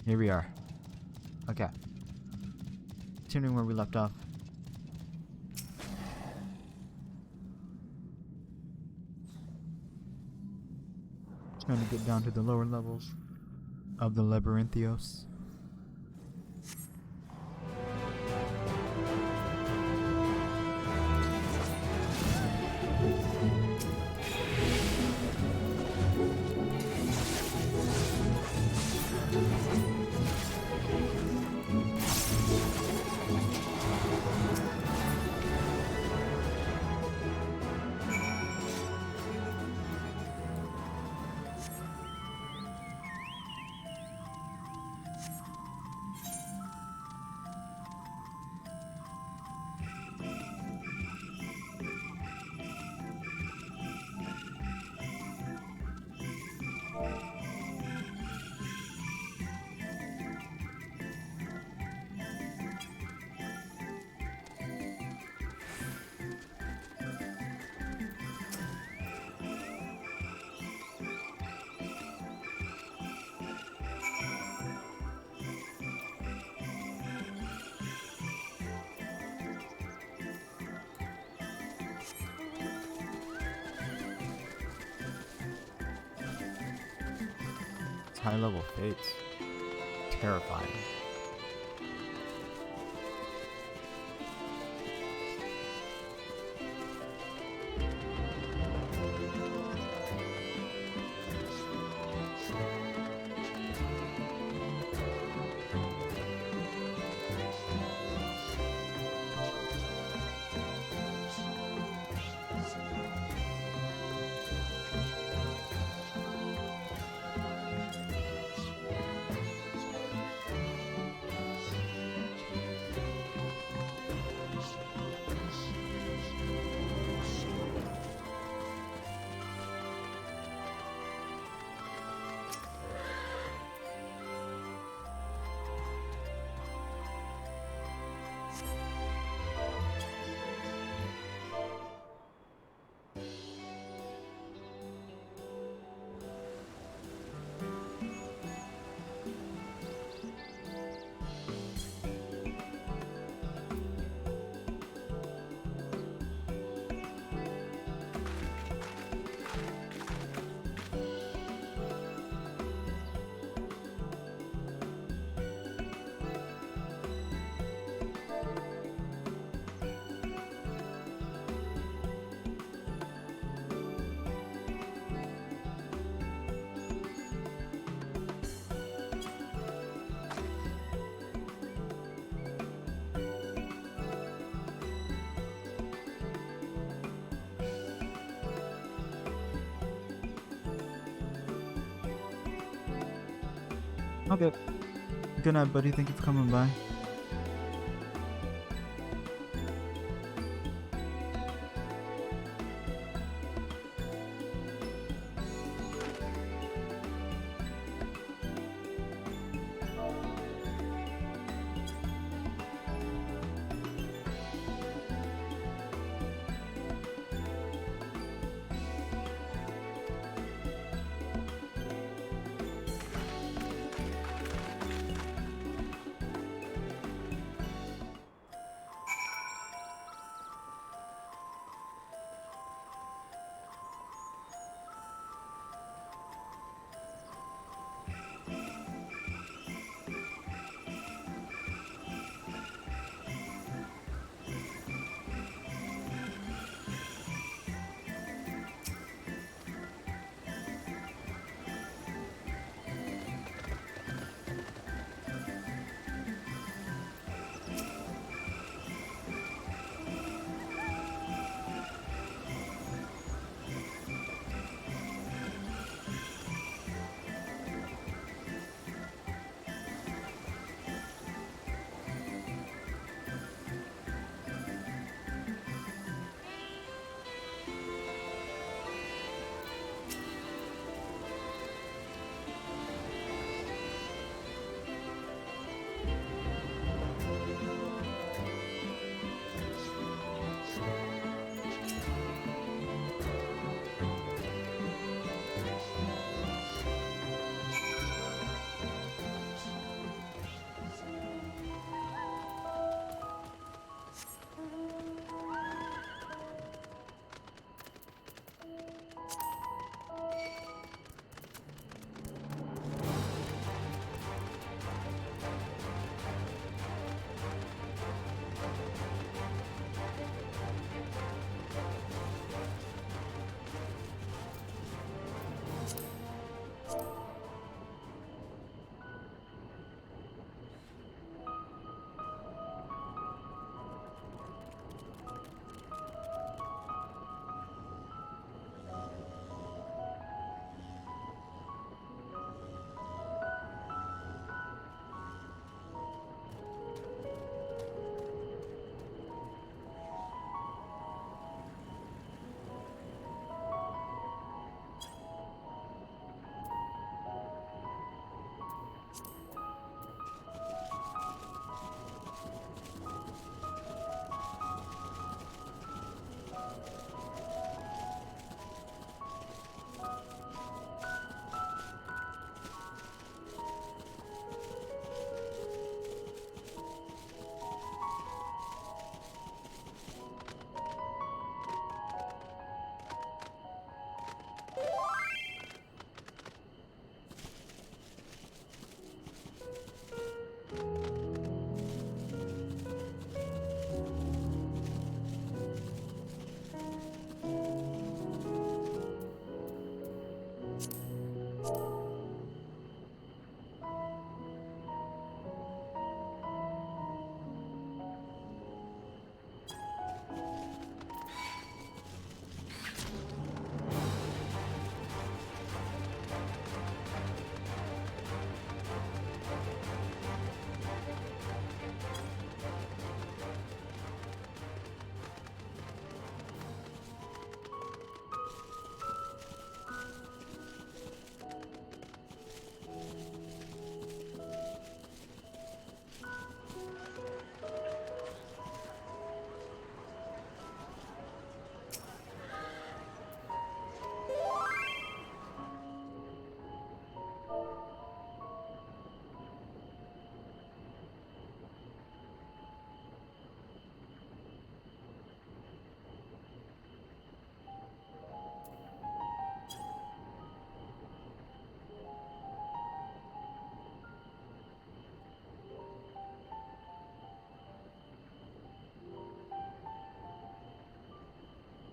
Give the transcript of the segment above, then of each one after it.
Here we are. Okay. Continuing where we left off. Trying to get down to the lower levels of the Labyrinthios. High level fates. Terrifying. Okay. Good night, buddy. Thank you for coming by.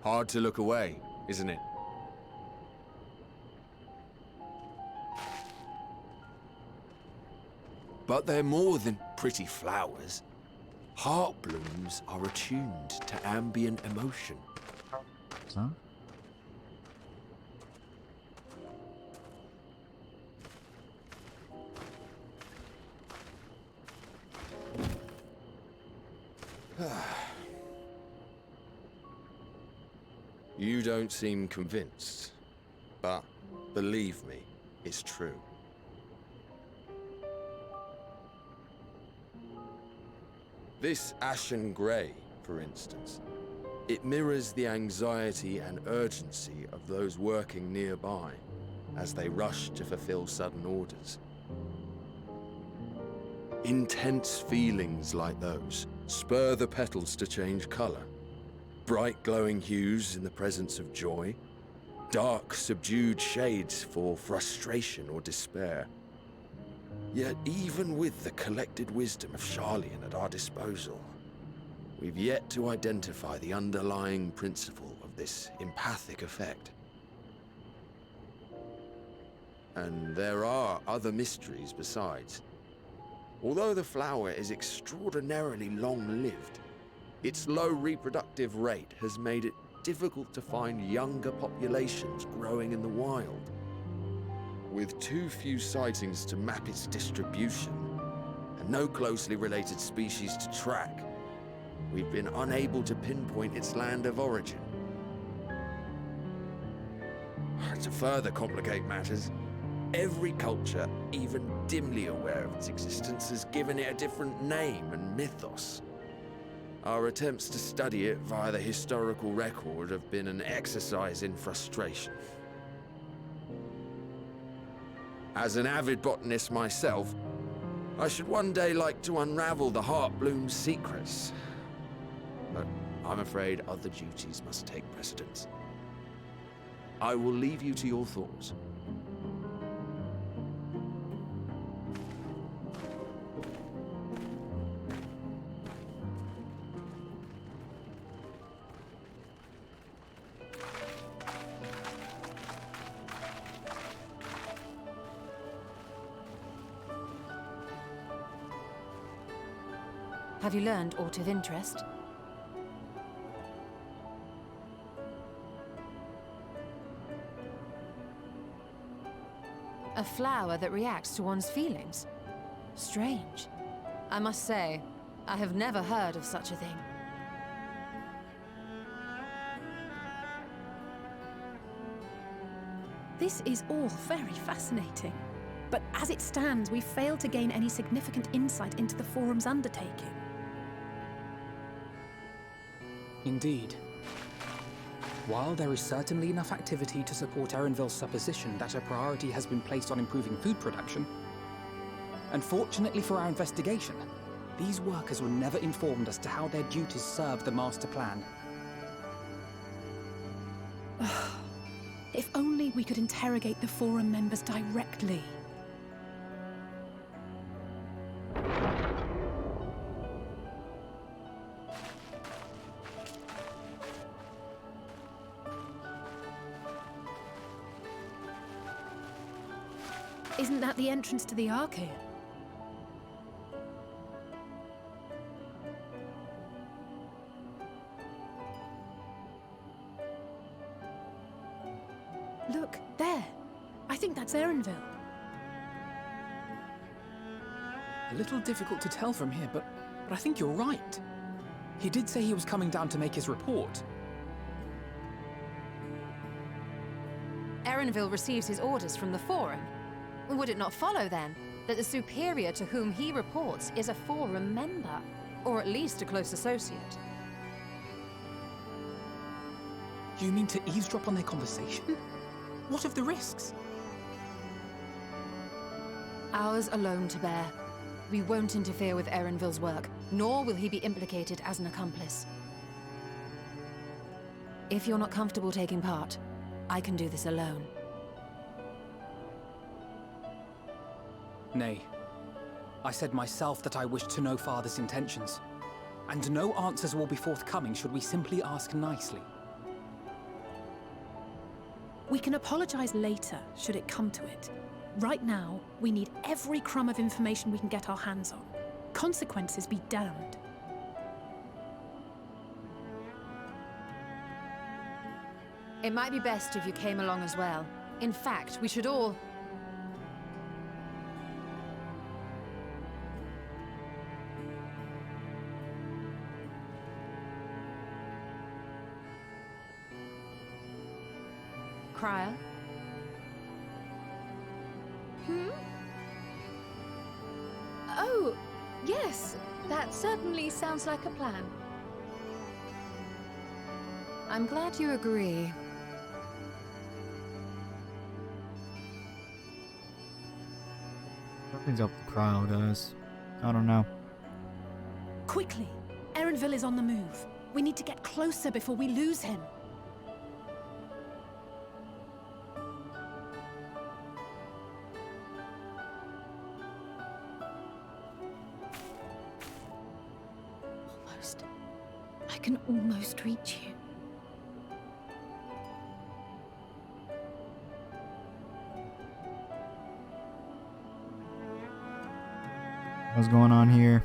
Hard to look away, isn't it? But they're more than pretty flowers. Heart blooms are attuned to ambient emotion. Huh? You don't seem convinced, but believe me, it's true. This ashen grey, for instance, it mirrors the anxiety and urgency of those working nearby as they rush to fulfill sudden orders. Intense feelings like those spur the petals to change colour. Bright glowing hues in the presence of joy, dark subdued shades for frustration or despair. Yet even with the collected wisdom of Sharlyan at our disposal, we've yet to identify the underlying principle of this empathic effect. And there are other mysteries besides. Although the flower is extraordinarily long-lived, its low reproductive rate has made it difficult to find younger populations growing in the wild. With too few sightings to map its distribution, and no closely related species to track, we've been unable to pinpoint its land of origin. To further complicate matters, every culture, even dimly aware of its existence, has given it a different name and mythos. Our attempts to study it via the historical record have been an exercise in frustration. As an avid botanist myself, I should one day like to unravel the Heartbloom's secrets. But I'm afraid other duties must take precedence. I will leave you to your thoughts. Have you learned aught of interest? A flower that reacts to one's feelings? Strange. I must say, I have never heard of such a thing. This is all very fascinating. But as it stands, we fail to gain any significant insight into the Forum's undertaking. Indeed. While there is certainly enough activity to support Erenville's supposition that a priority has been placed on improving food production, unfortunately for our investigation, these workers were never informed as to how their duties serve the master plan. If only we could interrogate the Forum members directly. Isn't that the entrance to the Archaean? Look, there. I think that's Erenville. A little difficult to tell from here, but I think you're right. He did say he was coming down to make his report. Erenville receives his orders from the Forum. Would it not follow, then, that the superior to whom he reports is a Forum member, or at least a close associate? You mean to eavesdrop on their conversation? What of the risks? Ours alone to bear. We won't interfere with Erenville's work, nor will he be implicated as an accomplice. If you're not comfortable taking part, I can do this alone. Nay. I said myself that I wished to know Father's intentions. And no answers will be forthcoming should we simply ask nicely. We can apologize later, should it come to it. Right now, we need every crumb of information we can get our hands on. Consequences be damned. It might be best if you came along as well. In fact, we should all... Crier? Oh, yes. That certainly sounds like a plan. I'm glad you agree. Something's up with the crowd, guys. I don't know. Quickly! Erenville is on the move. We need to get closer before we lose him. Almost. I can almost reach you. What's going on here?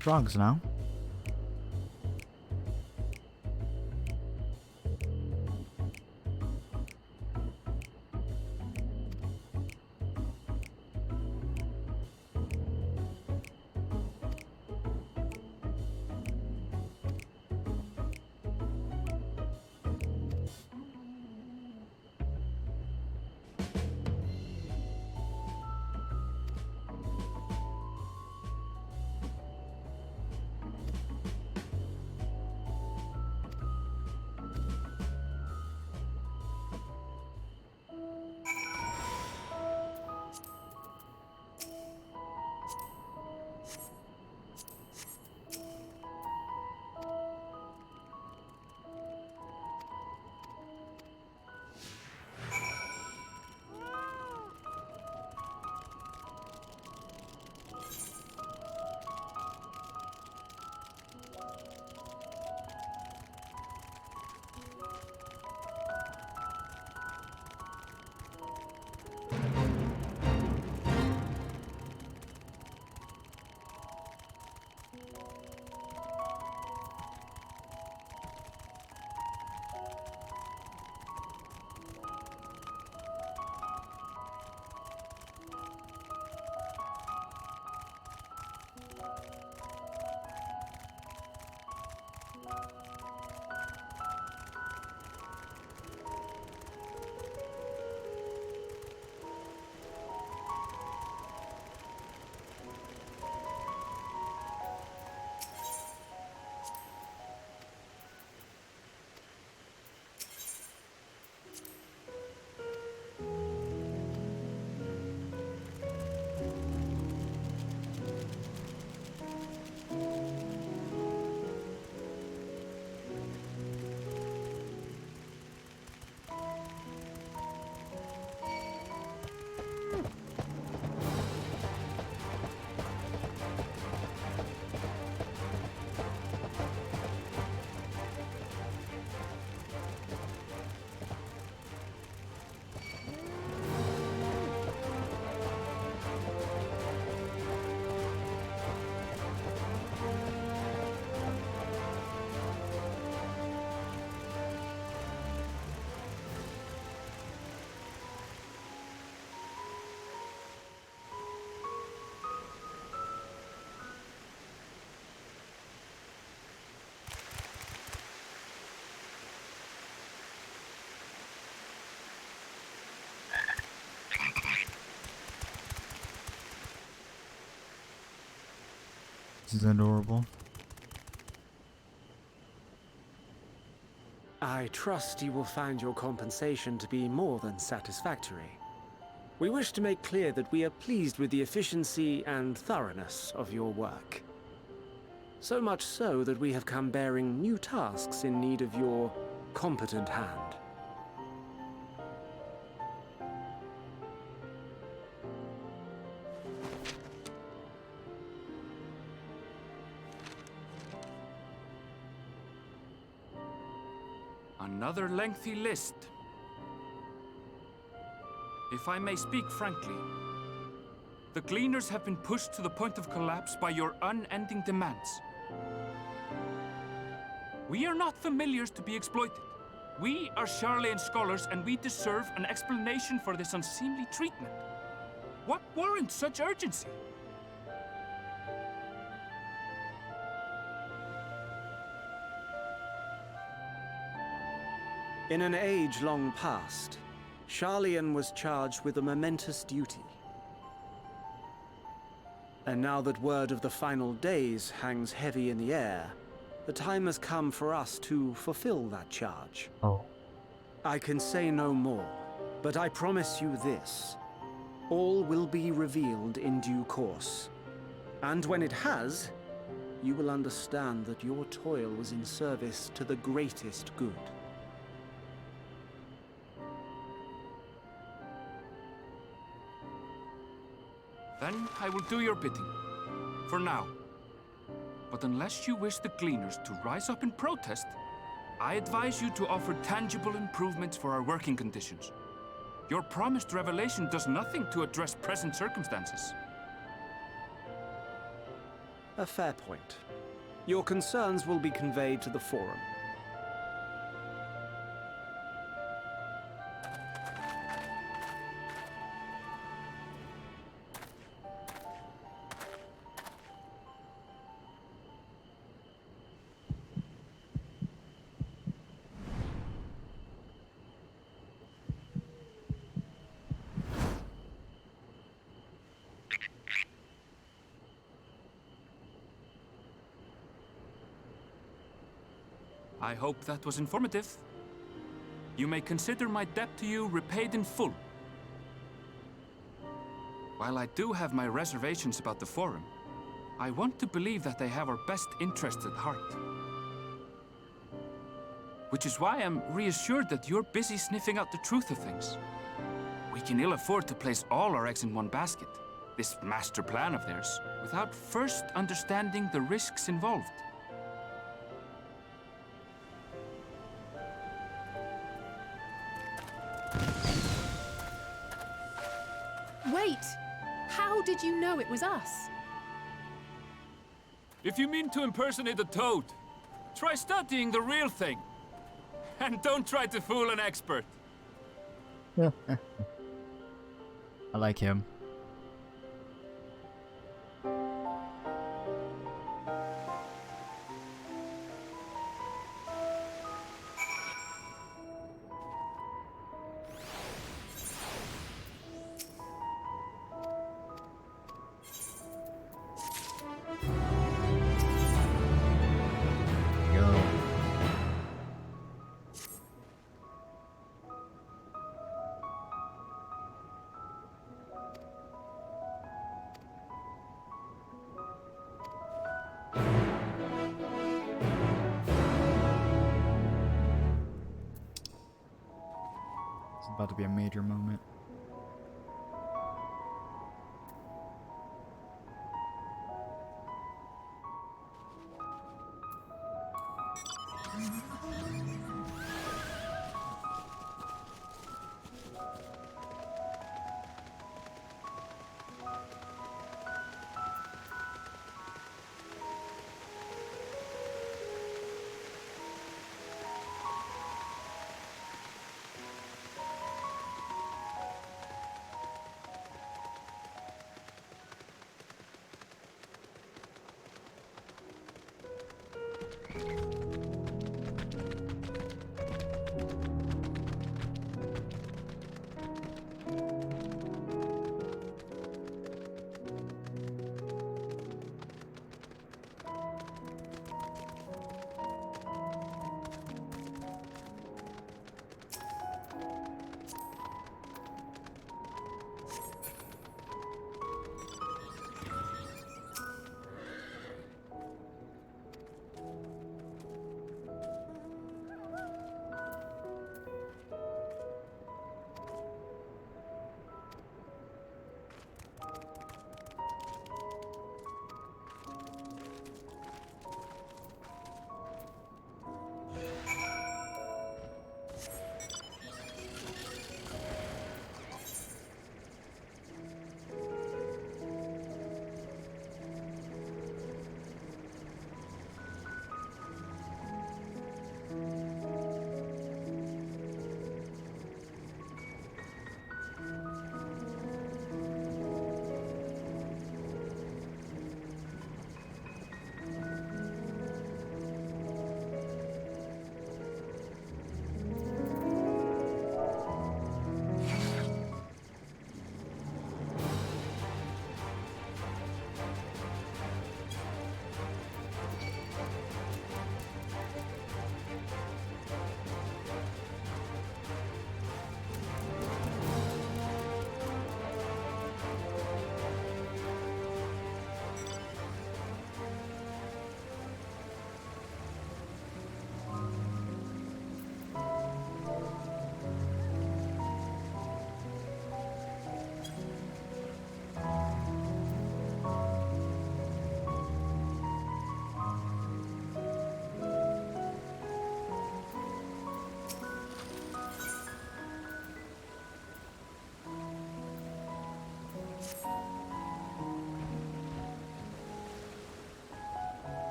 Frogs now. This is adorable. I trust you will find your compensation to be more than satisfactory. We wish to make clear that we are pleased with the efficiency and thoroughness of your work. So much so that we have come bearing new tasks in need of your competent hand. Another lengthy list. If I may speak frankly, the Gleaners have been pushed to the point of collapse by your unending demands. We are not familiars to be exploited. We are sharlyan scholars, and we deserve an explanation for this unseemly treatment. What warrants such urgency? In an age long past, Sharlyan was charged with a momentous duty. And now that word of the final days hangs heavy in the air, the time has come for us to fulfill that charge. Oh. I can say no more, but I promise you this. All will be revealed in due course. And when it has, you will understand that your toil was in service to the greatest good. Then I will do your bidding. For now. But unless you wish the Gleaners to rise up in protest, I advise you to offer tangible improvements for our working conditions. Your promised revelation does nothing to address present circumstances. A fair point. Your concerns will be conveyed to the Forum. I hope that was informative. You may consider my debt to you repaid in full. While I do have my reservations about the Forum, I want to believe that they have our best interests at heart. Which is why I'm reassured that you're busy sniffing out the truth of things. We can ill afford to place all our eggs in one basket, this master plan of theirs, without first understanding the risks involved. Wait! How did you know it was us? If you mean to impersonate a toad, try studying the real thing. And don't try to fool an expert. I like him. Go. It's about to be a major moment.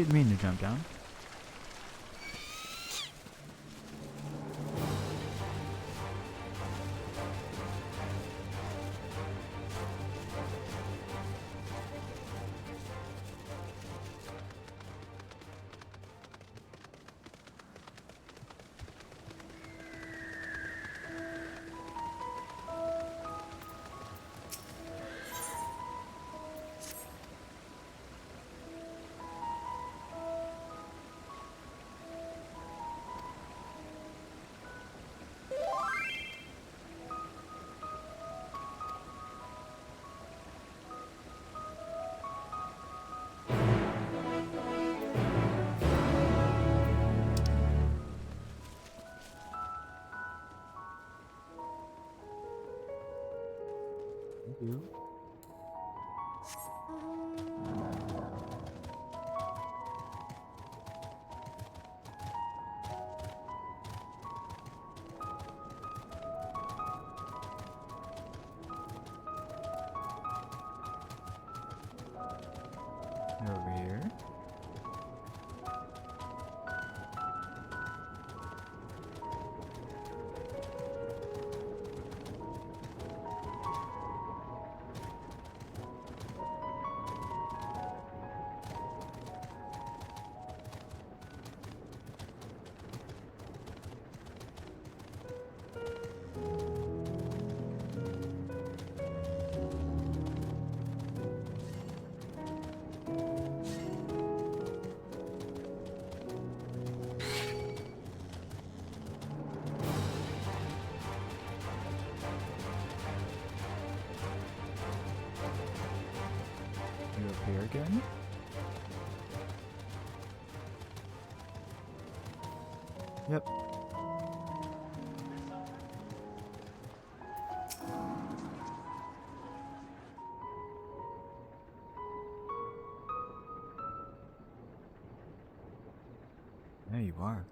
didn't mean to jump down. Thank you. Over here. You up here again? Yep. There you are.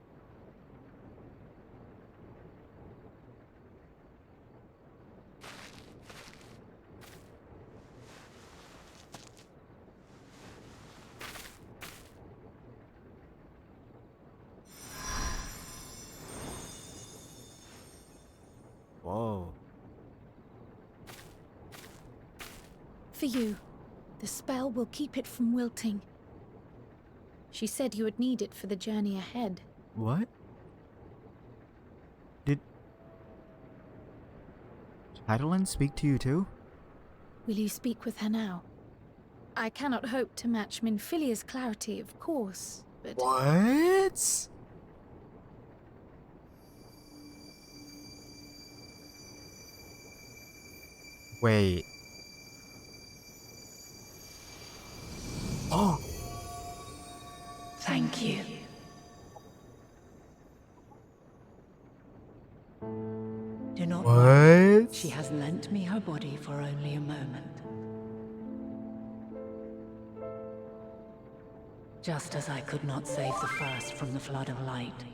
Whoa. For you. The spell will keep it from wilting. She said you would need it for the journey ahead. What? Did Heidelin speak to you too? Will you speak with her now? I cannot hope to match Minfilia's clarity, of course, but... What? Wait. Oh! Thank you. Do not worry. What? She has lent me her body for only a moment. Just as I could not save the first from the flood of light,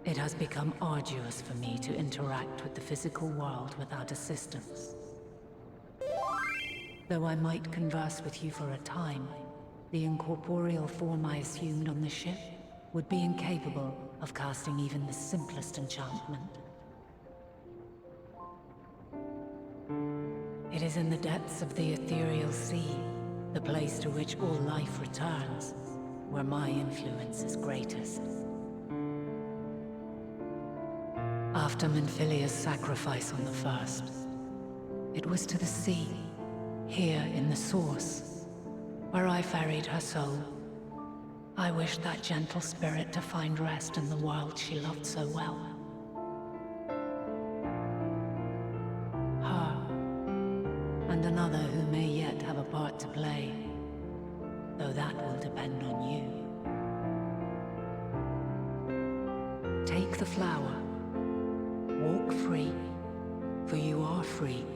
it has become arduous for me to interact with the physical world without assistance. Though I might converse with you for a time, the incorporeal form I assumed on the ship would be incapable of casting even the simplest enchantment. It is in the depths of the ethereal sea, the place to which all life returns, where my influence is greatest. After Minfilia's sacrifice on the first, it was to the sea, here in the source, where I ferried her soul. I wished that gentle spirit to find rest in the world she loved so well. Her, and another who may yet have a part to play, though that will depend on you. Take the flower. Walk free, for you are free,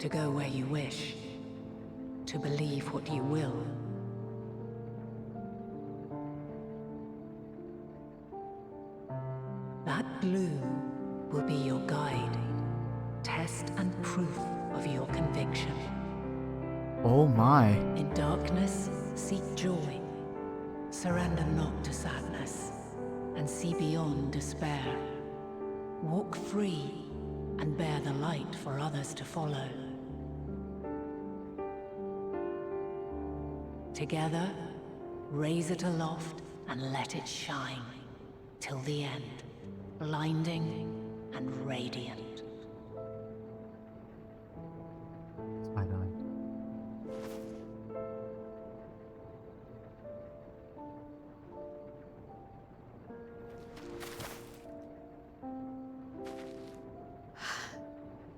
to go where you wish, to believe what you will. That bloom will be your guide, test and proof of your conviction. Oh my. In darkness, seek joy. Surrender not to sadness, and see beyond despair. Walk free, and bear the light for others to follow. Together, raise it aloft and let it shine, till the end, blinding and radiant. Side-eye.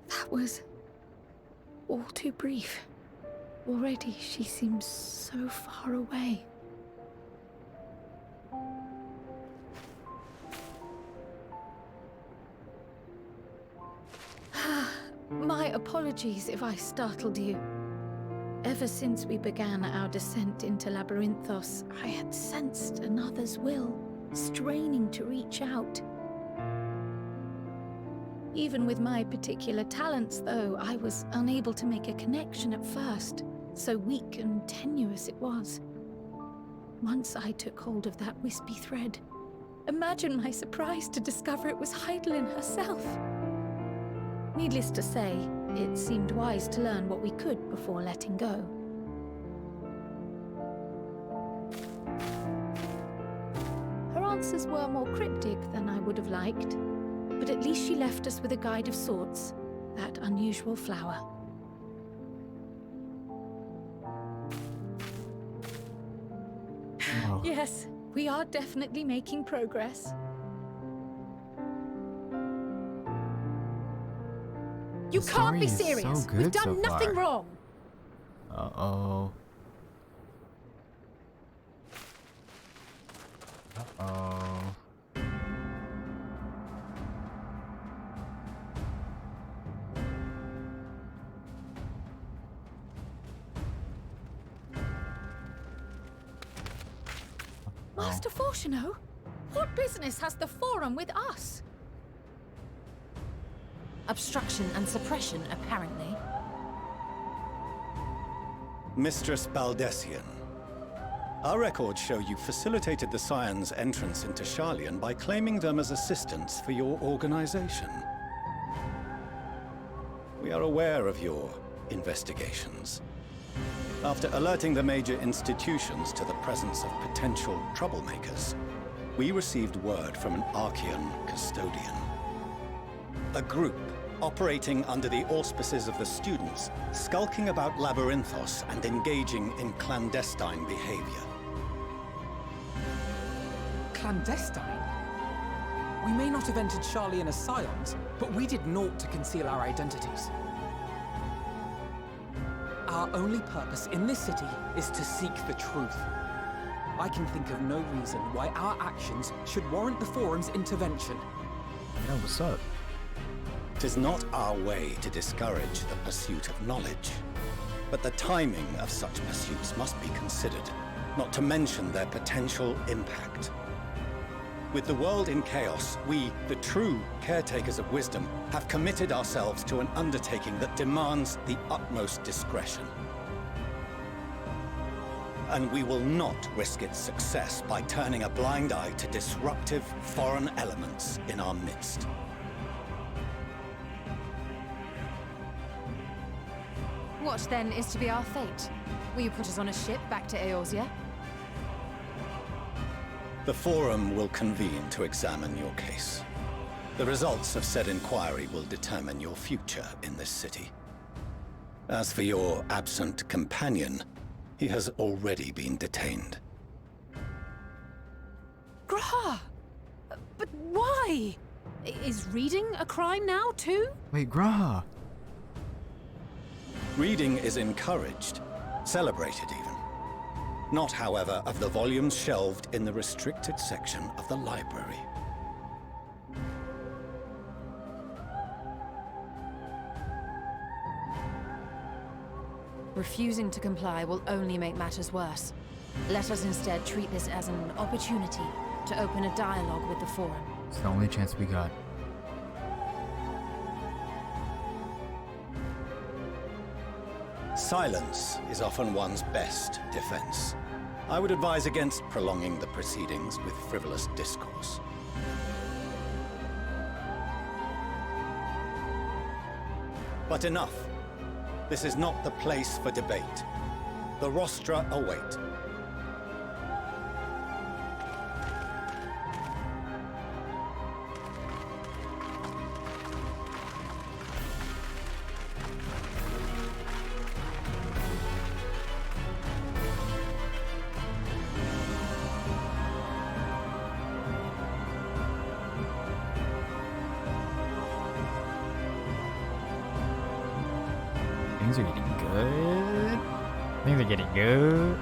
That was all too brief. Already she seems so far away. My apologies if I startled you. Ever since we began our descent into Labyrinthos, I had sensed another's will, straining to reach out. Even with my particular talents, though, I was unable to make a connection at first, so weak and tenuous it was. Once I took hold of that wispy thread, imagine my surprise to discover it was Heidelin herself. Needless to say, it seemed wise to learn what we could before letting go. Her answers were more cryptic than I would have liked, but at least she left us with a guide of sorts, that unusual flower. Oh. Yes, we are definitely making progress. You The can't be story is so serious. good We've done so nothing far. wrong. Uh-oh. Uh-oh. Master Fortuno, what business has the Forum with us? Obstruction and suppression, apparently. Mistress Baldessian, our records show you facilitated the Scions' entrance into Sharlyan by claiming them as assistants for your organization. We are aware of your investigations. After alerting the major institutions to the presence of potential troublemakers, we received word from an Archean custodian. A group operating under the auspices of the students, skulking about Labyrinthos and engaging in clandestine behavior. Clandestine? We may not have entered Sharlyan as Scions, but we did naught to conceal our identities. Our only purpose in this city is to seek the truth. I can think of no reason why our actions should warrant the Forum's intervention. Yeah, what's up? It is not our way to discourage the pursuit of knowledge, but the timing of such pursuits must be considered, not to mention their potential impact. With the world in chaos, we, the true caretakers of wisdom, have committed ourselves to an undertaking that demands the utmost discretion. And we will not risk its success by turning a blind eye to disruptive foreign elements in our midst. What, then, is to be our fate? Will you put us on a ship back to Eorzea? The Forum will convene to examine your case. The results of said inquiry will determine your future in this city. As for your absent companion, he has already been detained. Graha! But why? Is reading a crime now, too? Wait, Graha! Reading is encouraged, celebrated even. Not, however, of the volumes shelved in the restricted section of the library. Refusing to comply will only make matters worse. Let us instead treat this as an opportunity to open a dialogue with the Forum. It's the only chance we got. Silence is often one's best defense. I would advise against prolonging the proceedings with frivolous discourse. But enough. This is not the place for debate. The rostra await. Things are getting good. Things are getting good.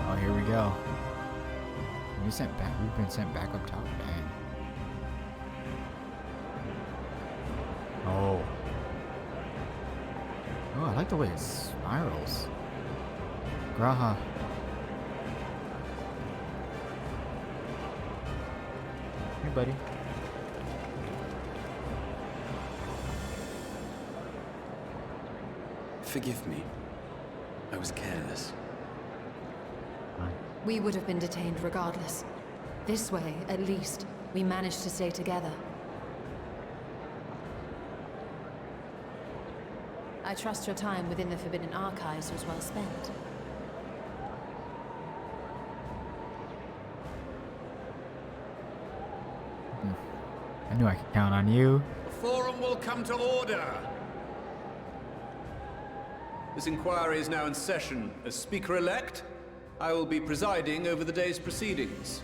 Oh, here we go. We sent back. We've been sent back up top. Dang. Oh. Oh, I like the way it spirals. Graha. Hey, buddy. Forgive me. I was careless. We would have been detained regardless. This way, at least, we managed to stay together. I trust your time within the Forbidden Archives was well spent. I knew I could count on you. The forum will come to order. This inquiry is now in session. As Speaker-elect, I will be presiding over the day's proceedings.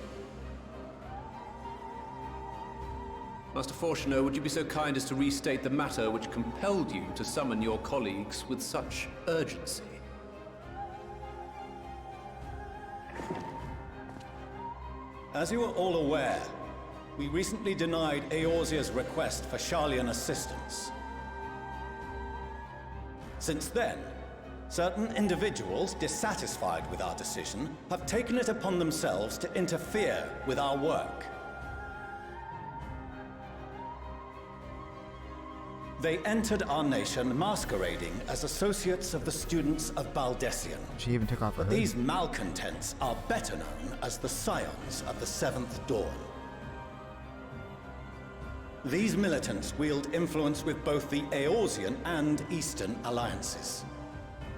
Master Fortuner, would you be so kind as to restate the matter which compelled you to summon your colleagues with such urgency? As you are all aware, we recently denied Eorzea's request for Sharlyan assistance. Since then, certain individuals dissatisfied with our decision have taken it upon themselves to interfere with our work. They entered our nation masquerading as associates of the students of Baldessian. She even took off her But hood. these malcontents are better known as the Scions of the Seventh Dawn. These militants wield influence with both the Eorzean and Eastern alliances,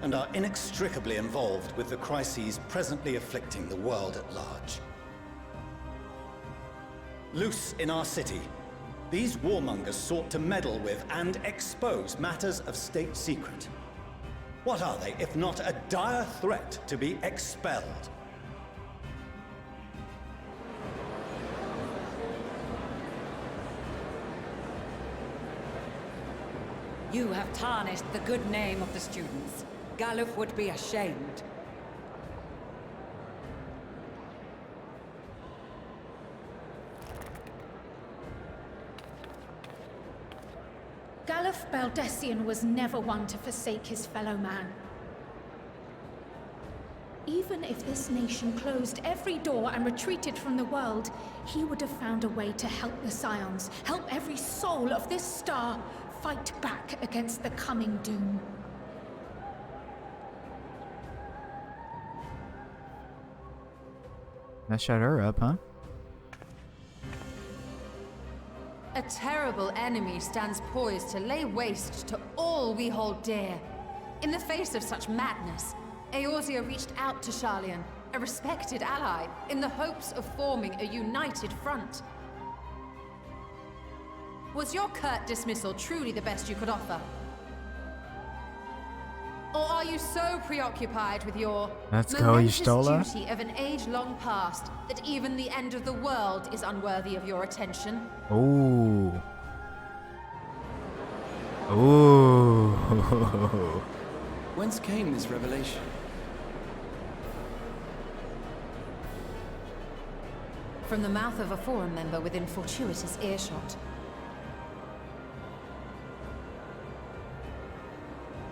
and are inextricably involved with the crises presently afflicting the world at large. Loose in our city, these warmongers sought to meddle with and expose matters of state secret. What are they, if not a dire threat to be expelled? You have tarnished the good name of the students. Galuf would be ashamed. Galuf Baldessian was never one to forsake his fellow man. Even if this nation closed every door and retreated from the world, he would have found a way to help the Scions, help every soul of this star fight back against the coming doom. That shut her up, huh? A terrible enemy stands poised to lay waste to all we hold dear. In the face of such madness, Eorzea reached out to Sharlyan, a respected ally, in the hopes of forming a united front. Was your curt dismissal truly the best you could offer? Or are you so preoccupied with your Let's go, you momentous stole her? duty of an age-long past that even the end of the world is unworthy of your attention? Ooh. Ooh. Whence came this revelation? From the mouth of a forum member within fortuitous earshot.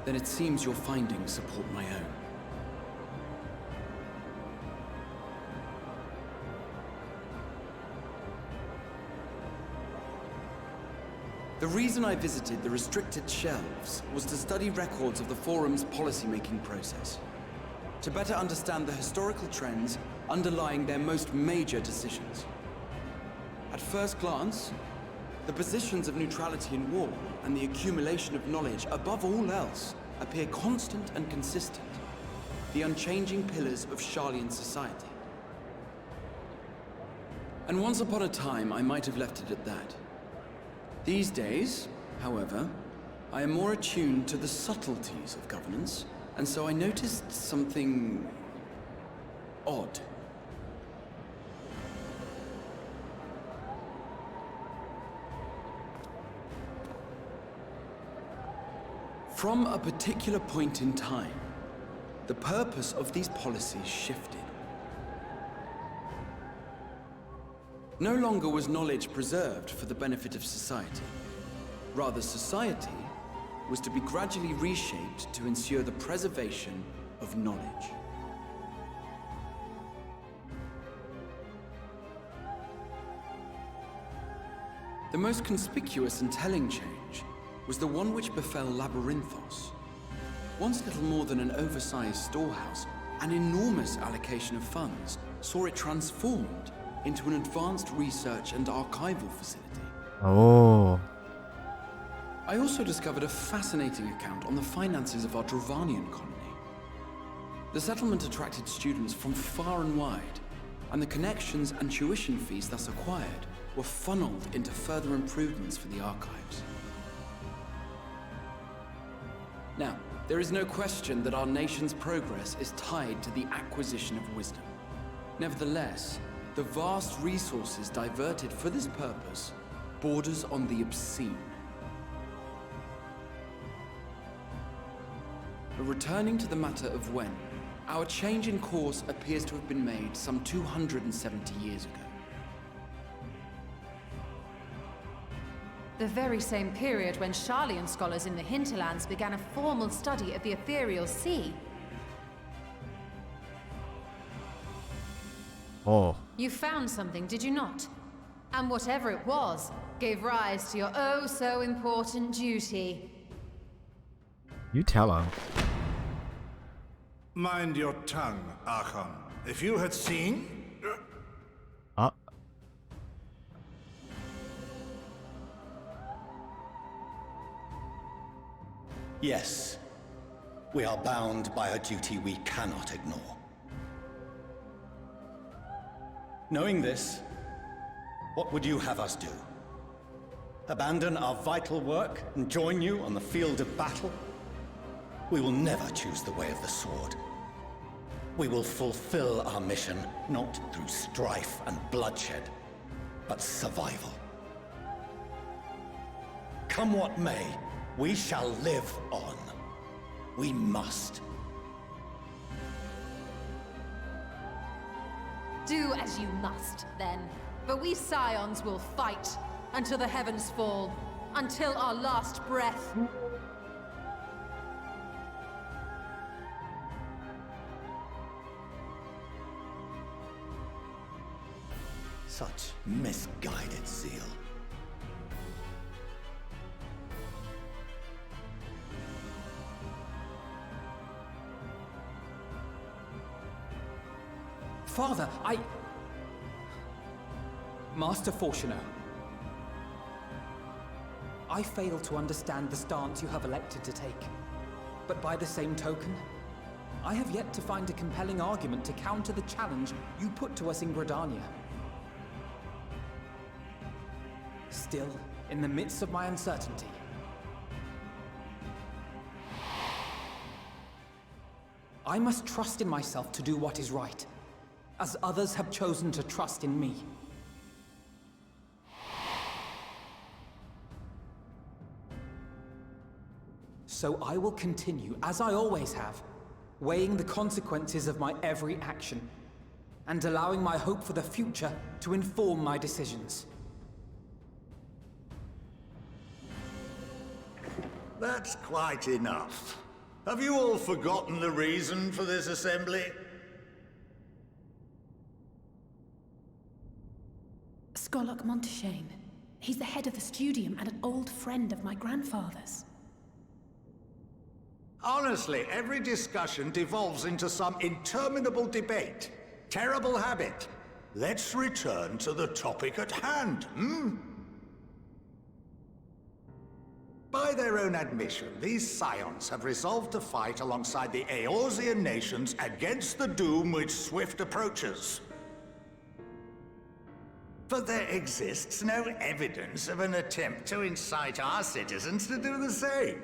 Then it seems your findings support my own. The reason I visited the restricted shelves was to study records of the Forum's policymaking process. to better understand the historical trends underlying their most major decisions. At first glance, the positions of neutrality in war and the accumulation of knowledge above all else appear constant and consistent, the unchanging pillars of Sharlyan society. And once upon a time, I might have left it at that. These days, however, I am more attuned to the subtleties of governance, and so I noticed something odd. From a particular point in time, the purpose of these policies shifted. No longer was knowledge preserved for the benefit of society. Rather, society was to be gradually reshaped to ensure the preservation of knowledge. The most conspicuous and telling change was the one which befell Labyrinthos. Once little more than an oversized storehouse, an enormous allocation of funds saw it transformed into an advanced research and archival facility. Oh. I also discovered a fascinating account on the finances of our Dravanian colony. The settlement attracted students from far and wide, and the connections and tuition fees thus acquired were funneled into further improvements for the archives. Now, there is no question that our nation's progress is tied to the acquisition of wisdom. Nevertheless, the vast resources diverted for this purpose borders on the obscene. But returning to the matter of when, our change in course appears to have been made some 270 years ago. The very same period when Sharlayan scholars in the hinterlands began a formal study of the ethereal sea. Oh. You found something, did you not? And whatever it was, gave rise to your oh-so-important duty. You tell her. Mind your tongue, Archon. If you had seen... Yes. We are bound by a duty we cannot ignore. Knowing this, what would you have us do? Abandon our vital work and join you on the field of battle? We will never choose the way of the sword. We will fulfill our mission not through strife and bloodshed, but survival. Come what may, we shall live on. We must. Do as you must, then. But we Scions will fight until the heavens fall, until our last breath. Such misguided zeal. Father, Master Fortuno, I fail to understand the stance you have elected to take. But by the same token, I have yet to find a compelling argument to counter the challenge you put to us in Gridania. Still, in the midst of my uncertainty, I must trust in myself to do what is right, as others have chosen to trust in me. So I will continue, as I always have, weighing the consequences of my every action, and allowing my hope for the future to inform my decisions. That's quite enough. Have you all forgotten the reason for this assembly? Skolok Monteshane. He's the head of the Studium and an old friend of my grandfather's. Honestly, every discussion devolves into some interminable debate. Terrible habit. Let's return to the topic at hand, By their own admission, these scions have resolved to fight alongside the Eorzean nations against the doom which swift approaches. But there exists no evidence of an attempt to incite our citizens to do the same.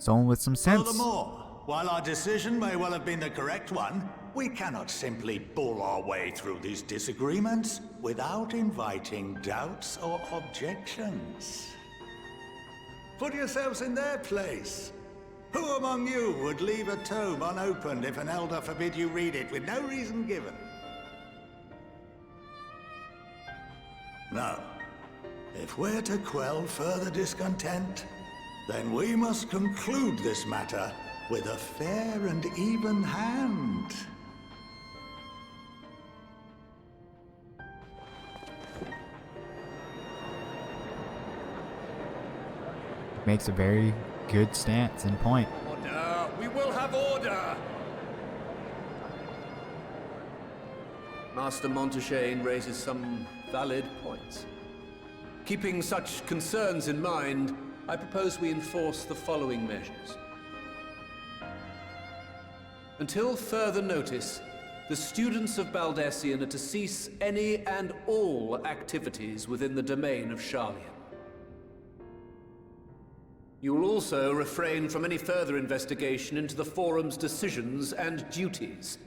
Someone with some sense. Furthermore, while our decision may well have been the correct one, we cannot simply bull our way through these disagreements without inviting doubts or objections. Put yourselves in their place. Who among you would leave a tome unopened if an elder forbid you read it with no reason given? No. If we're to quell further discontent, then we must conclude this matter with a fair and even hand. Makes a very good stance and point. Order! We will have order! Master Montaigne raises some valid points. Keeping such concerns in mind, I propose we enforce the following measures. Until further notice, the students of Baldessian are to cease any and all activities within the domain of Sharlyan. You will also refrain from any further investigation into the Forum's decisions and duties.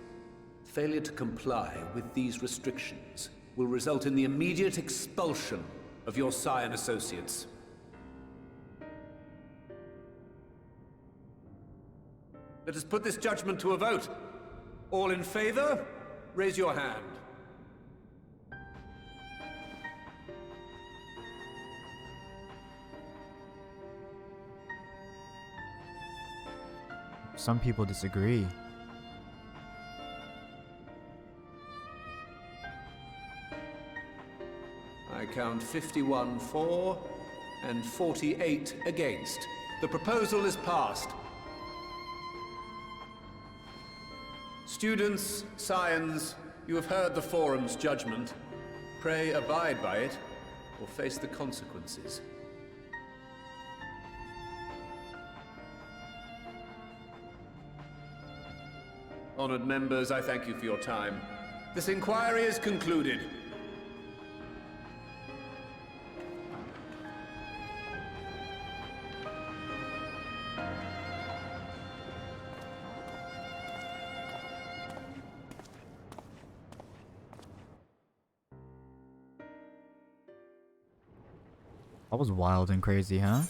Failure to comply with these restrictions will result in the immediate expulsion of your Scion associates. Let us put this judgment to a vote. All in favor, raise your hand. Some people disagree. I count 51 for and 48 against. The proposal is passed. Students, scions, you have heard the Forum's judgment. Pray abide by it, or face the consequences. Honored members, I thank you for your time. This inquiry is concluded. That was wild and crazy, huh?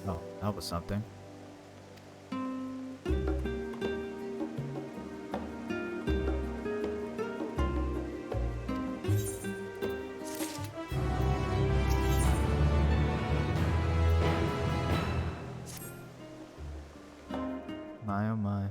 Oh, that was something. My oh my.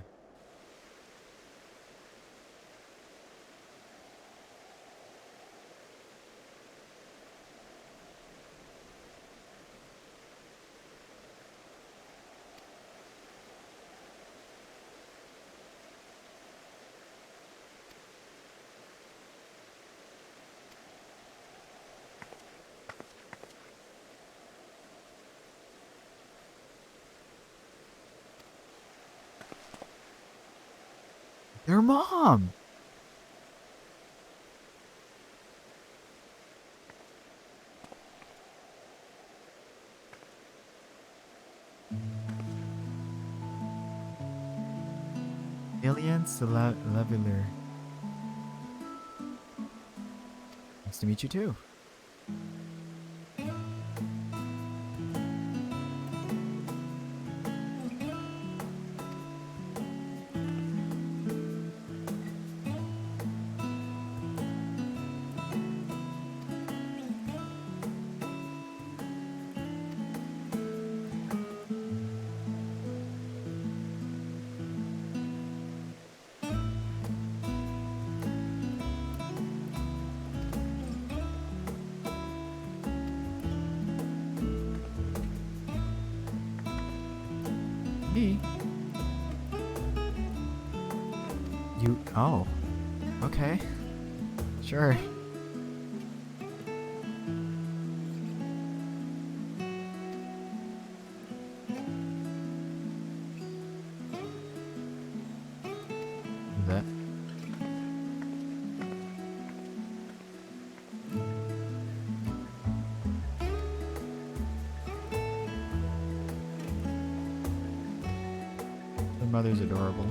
Their mom! Aliens Leveler. Nice to meet you too. Me? You? Oh. Okay. Sure. That. The mother's adorable.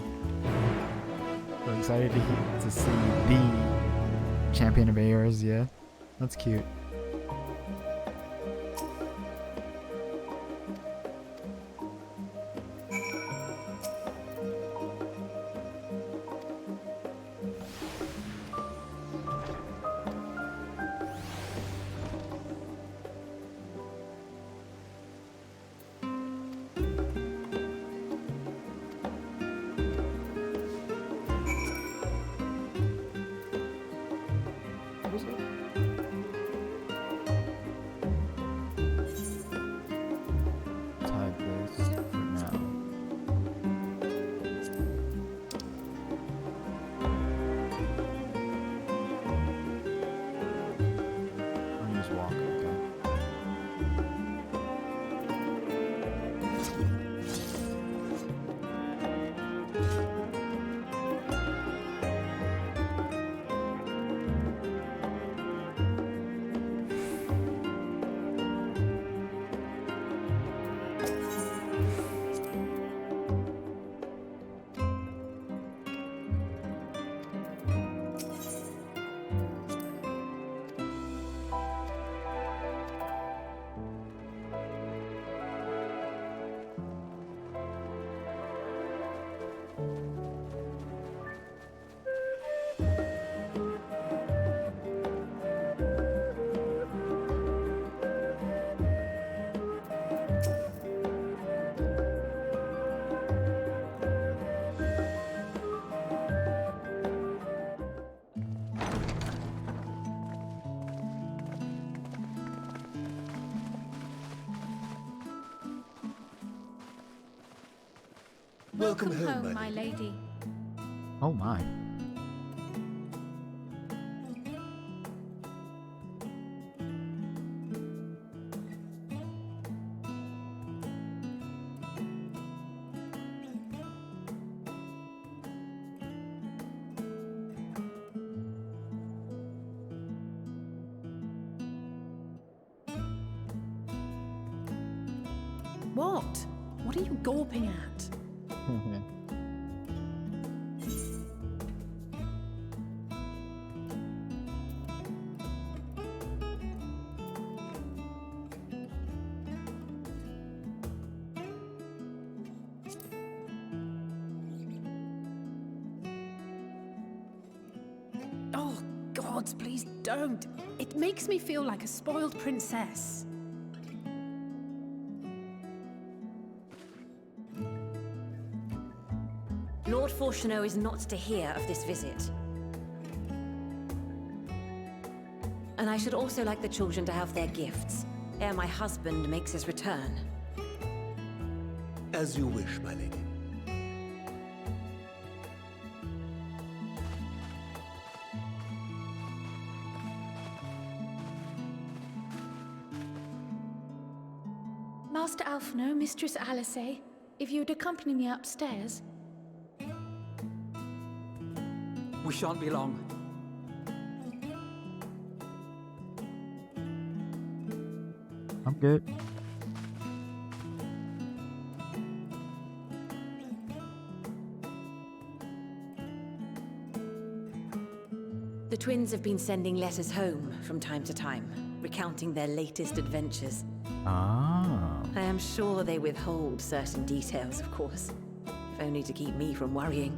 So excited to see the champion of ARs, yeah. That's cute. Type this for now. I'll use walk, okay. Welcome home, my lady. Oh my. What? What are you gawping at? Oh, gods, please don't. It makes me feel like a spoiled princess. Lord Fortuneau is not to hear of this visit. And I should also like the children to have their gifts, ere my husband makes his return. As you wish, my lady. Master Alphino, Mistress Alice, if you'd accompany me upstairs. We shan't be long. I'm good. The twins have been sending letters home from time to time, recounting their latest adventures. Ah. I am sure they withhold certain details, of course, if only to keep me from worrying.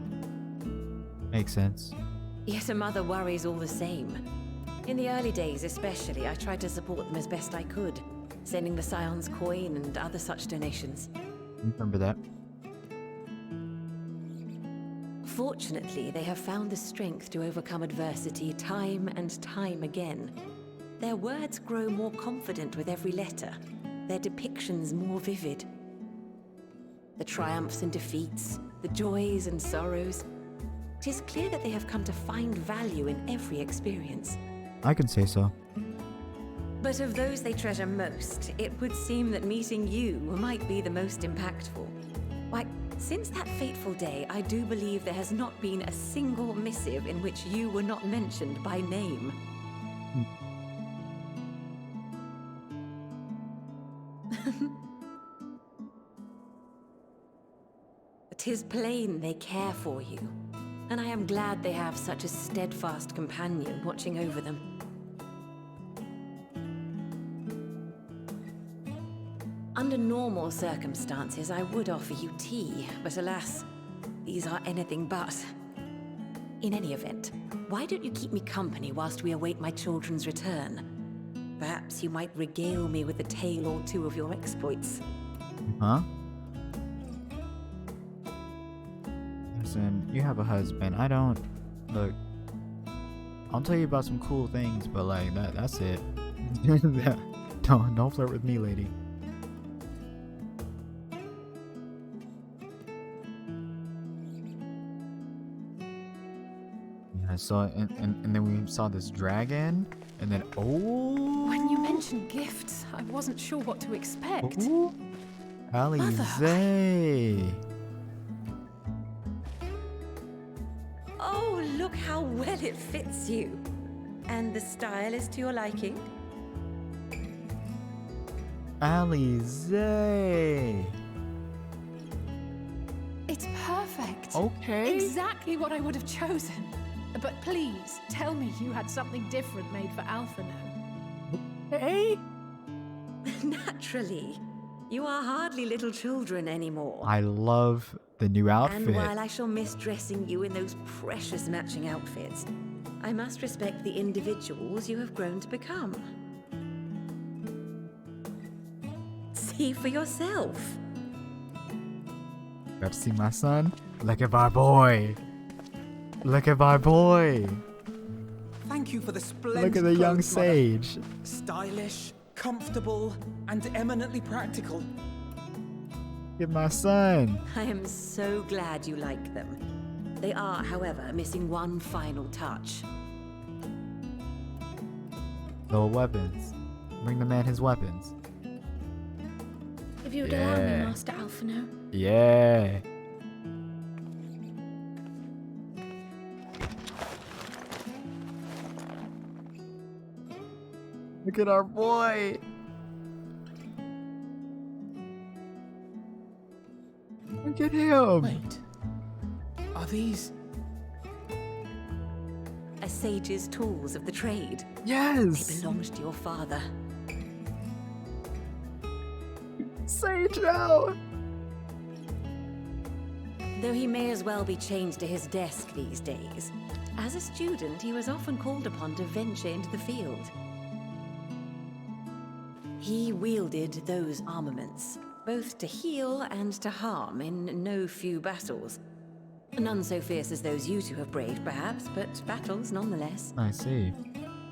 Makes sense. Yet a mother worries all the same. In the early days especially, I tried to support them as best I could, sending the Scion's coin and other such donations. Remember that. Fortunately, they have found the strength to overcome adversity time and time again. Their words grow more confident with every letter, their depictions more vivid. The triumphs and defeats, the joys and sorrows. It is clear that they have come to find value in every experience. I can say so. But of those they treasure most, it would seem that meeting you might be the most impactful. Why, since that fateful day, I do believe there has not been a single missive in which you were not mentioned by name. "'Tis plain they care for you, and I am glad they have such a steadfast companion watching over them. Under normal circumstances, I would offer you tea, but alas, these are anything but. In any event, why don't you keep me company whilst we await my children's return? Perhaps you might regale me with a tale or two of your exploits. Huh? Listen, you have a husband. I don't. Look, I'll tell you about some cool things, but like that's it. Don't flirt with me, lady. Yeah, so and then we saw this dragon, and then When you mentioned gifts, I wasn't sure what to expect. Alize. Oh, look how well it fits you. And the style is to your liking? Alize. It's perfect. Okay. Exactly what I would have chosen. But please, tell me you had something different made for Alphino. Hey? Naturally. You are hardly little children anymore. I love the new outfit. And while I shall miss dressing you in those precious matching outfits, I must respect the individuals you have grown to become. See for yourself. Got to see my son? Look at my boy. Look at my boy. Thank you for the splendid Look at the young clothes, Mother. sage. Stylish, comfortable, and eminently practical. Look at my son. I am so glad you like them. They are, however, missing one final touch. The weapons. Bring the man his weapons. If you would allow me, Master Alphino. Yeah. Look at our boy. Look at him. Wait. Are these... A sage's tools of the trade. Yes. They belonged to your father. Sage now. Though he may as well be chained to his desk these days, as a student he was often called upon to venture into the field. He wielded those armaments, both to heal and to harm in no few battles. None so fierce as those you two have braved, perhaps, but battles nonetheless. I see.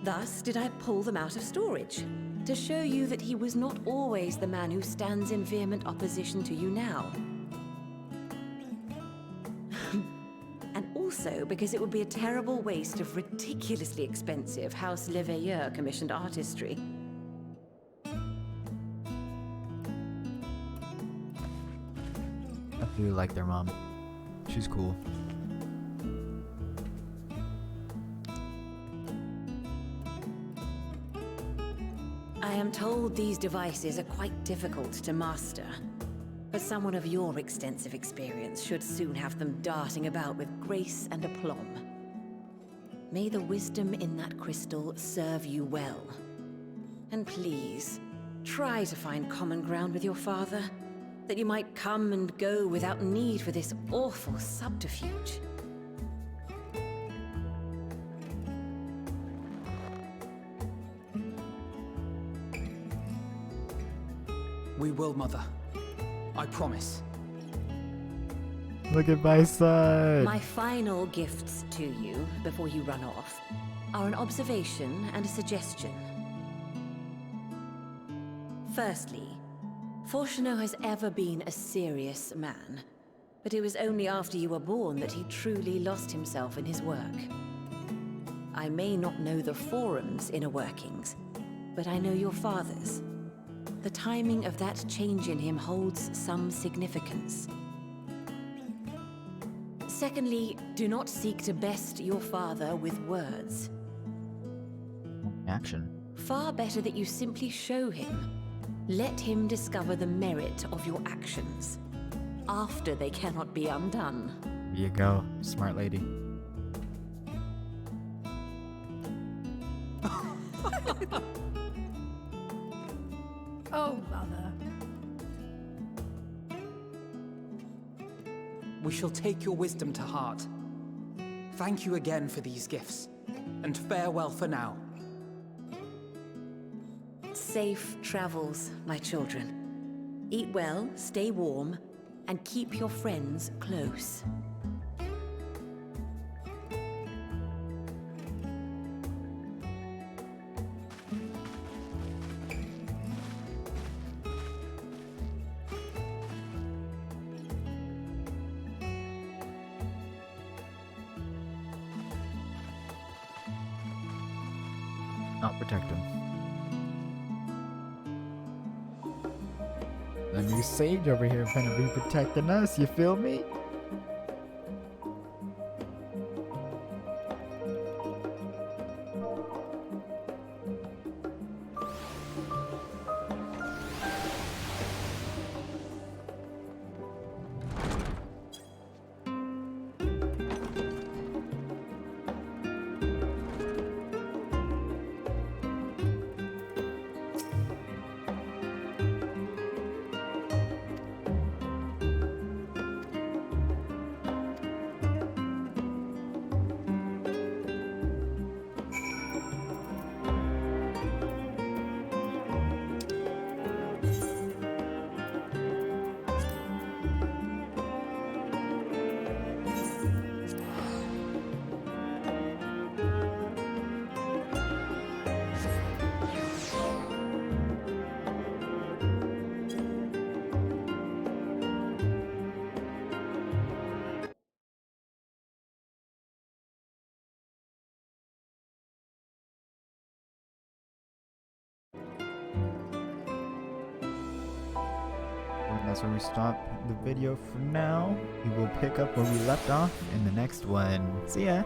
Thus did I pull them out of storage, to show you that he was not always the man who stands in vehement opposition to you now. And also because it would be a terrible waste of ridiculously expensive House Le Veilleur commissioned artistry. I really like their mom. She's cool. I am told these devices are quite difficult to master, but someone of your extensive experience should soon have them darting about with grace and aplomb. may the wisdom in that crystal serve you well. And please, try to find common ground with your father, that you might come and go without need for this awful subterfuge. We will, Mother. I promise. Look at my son. My final gifts to you, before you run off, are an observation and a suggestion. Firstly, Fortuno has ever been a serious man, but it was only after you were born that he truly lost himself in his work. I may not know the Forum's inner workings, but I know your father's. The timing of that change in him holds some significance. Secondly, do not seek to best your father with words. Action. Far better that you simply show him. Let him discover the merit of your actions, after they cannot be undone. There you go, smart lady. Oh, Mother. We shall take your wisdom to heart. Thank you again for these gifts, and farewell for now. Safe travels, my children. Eat well, stay warm, and keep your friends close. Not protect him. The new sage over here gonna be protecting us, you feel me? And that's where we stop the video for now. We will pick up where we left off in the next one. See ya!